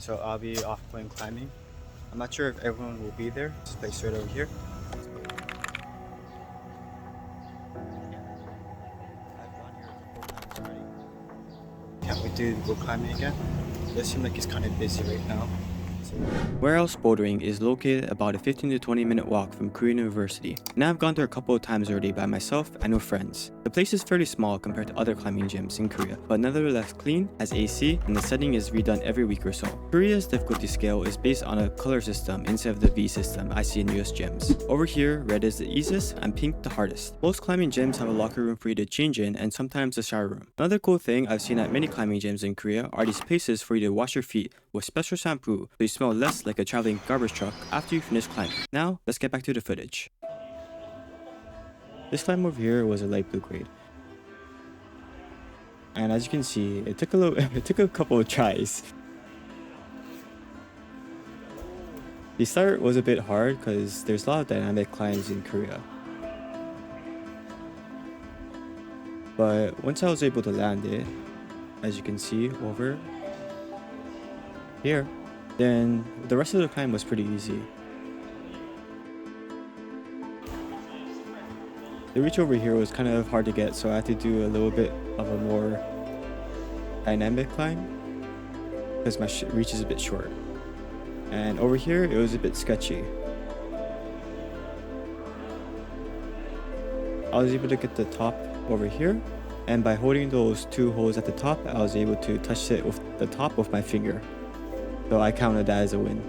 So I'll be off going climbing. I'm not sure if everyone will be there. This place right over here. I've gone here a couple times already. Can't wait to go climbing again. It does seem like it's kind of busy right now. Warehouse Bouldering is located about a 15 to 20 minute walk from Korean University, and I've gone there a couple of times already by myself and with friends. The place is fairly small compared to other climbing gyms in Korea, but nevertheless clean, has AC, and the setting is redone every week or so. Korea's difficulty scale is based on a color system instead of the V system I see in US gyms. Over here, red is the easiest and pink the hardest. Most climbing gyms have a locker room for you to change in and sometimes a shower room. Another cool thing I've seen at many climbing gyms in Korea are these places for you to wash your feet with special shampoo so you smell less like a traveling garbage truck after you finish climbing. Now, let's get back to the footage. This climb over here was a light blue grade. And as you can see, it took a couple of tries. The start was a bit hard because there's a lot of dynamic climbs in Korea. But once I was able to land it, as you can see over here, then the rest of the climb was pretty easy. The reach over here was kind of hard to get, so I had to do a little bit of a more dynamic climb because my reach is a bit short. And over here, it was a bit sketchy. I was able to get the top over here, and by holding those two holes at the top, I was able to touch it with the top of my finger. So I counted that as a win.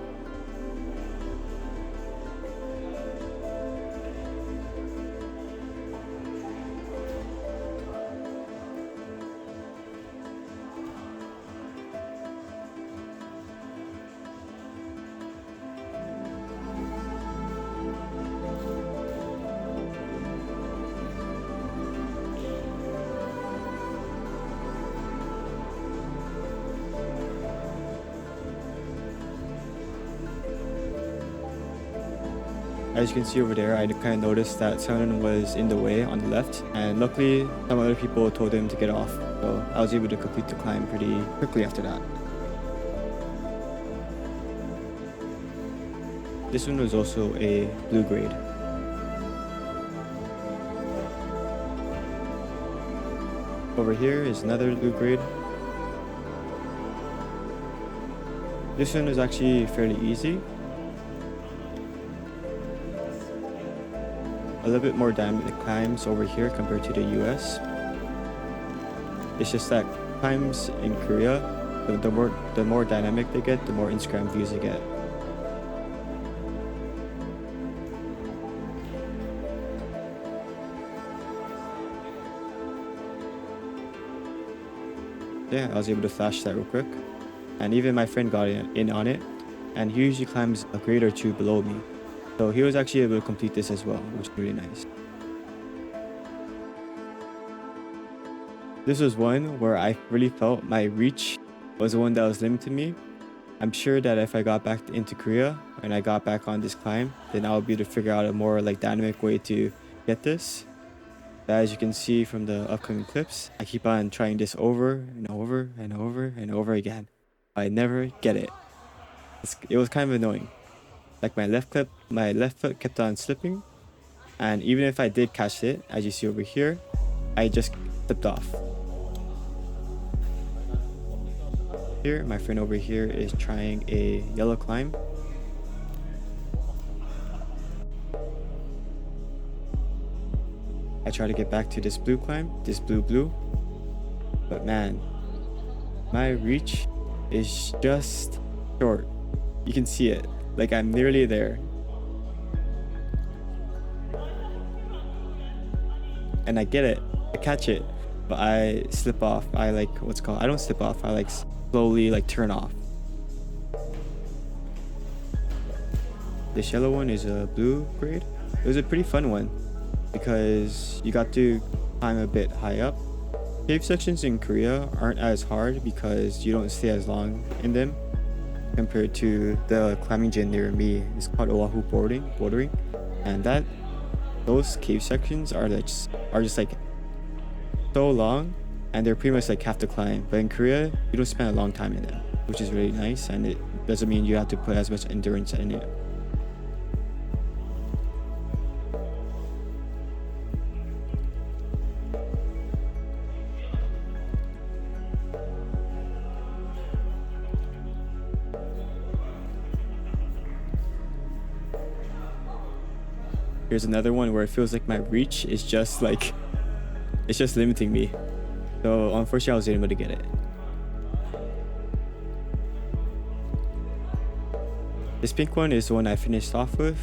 As you can see over there, I kind of noticed that someone was in the way on the left, and luckily some other people told him to get off, so I was able to complete the climb pretty quickly after that. This one was also a blue grade. Over here is another blue grade. This one is actually fairly easy. A little bit more dynamic climbs over here compared to the US. It's just that climbs in Korea, the more dynamic they get, the more Instagram views they get. Yeah, I was able to flash that real quick. And even my friend got in on it, and he usually climbs a grade or two below me. So he was actually able to complete this as well, which is really nice. This was one where I really felt my reach was the one that was limiting me. I'm sure that if I got back into Korea and I got back on this climb, then I would be able to figure out a more dynamic way to get this. But as you can see from the upcoming clips, I keep on trying this over and over and over and over again. I never get it. It was kind of annoying. Like my left foot kept on slipping, and even if I did catch it, as you see over here, I just slipped off. Here, my friend over here is trying a yellow climb. I try to get back to this blue climb, this blue, but man, my reach is just short. You can see it. Like I'm nearly there. And I get it. I catch it. But I slip off. I I don't slip off. I slowly turn off. This yellow one is a blue grade. It was a pretty fun one because you got to climb a bit high up. Cave sections in Korea aren't as hard because you don't stay as long in them compared to the climbing gym near me. It's called Oahu Bouldering, and those cave sections are just so long and they're pretty much like half the climb. But in Korea, you don't spend a long time in them, which is really nice, and it doesn't mean you have to put as much endurance in it. Here's another one where it feels like my reach is just like, it's just limiting me. So unfortunately I wasn't able to get it. This pink one is the one I finished off with.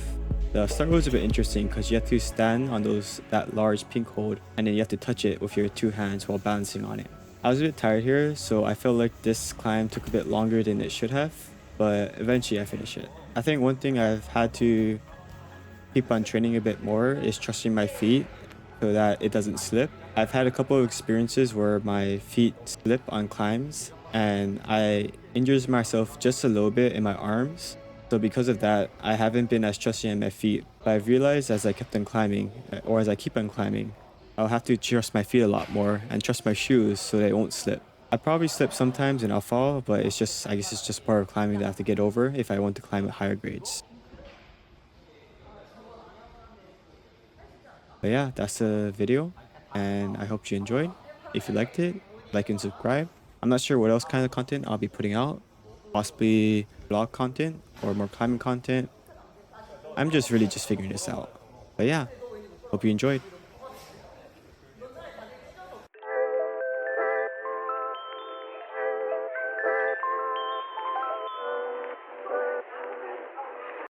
The start was a bit interesting because you have to stand on that large pink hold, and then you have to touch it with your two hands while balancing on it. I was a bit tired here, so I felt like this climb took a bit longer than it should have, but eventually I finished it. I think one thing I've had to keep on training a bit more is trusting my feet so that it doesn't slip. I've had a couple of experiences where my feet slip on climbs and I injured myself just a little bit in my arms. So because of that, I haven't been as trusting in my feet. But I've realized as I kept on climbing, or as I keep on climbing, I'll have to trust my feet a lot more and trust my shoes so they won't slip. I probably slip sometimes and I'll fall, but I guess it's just part of climbing that I have to get over if I want to climb at higher grades. But yeah, that's the video, and I hope you enjoyed. If you liked it, like and subscribe. I'm not sure what else kind of content I'll be putting out, possibly vlog content or more climbing content. I'm just really just figuring this out. But yeah, hope you enjoyed.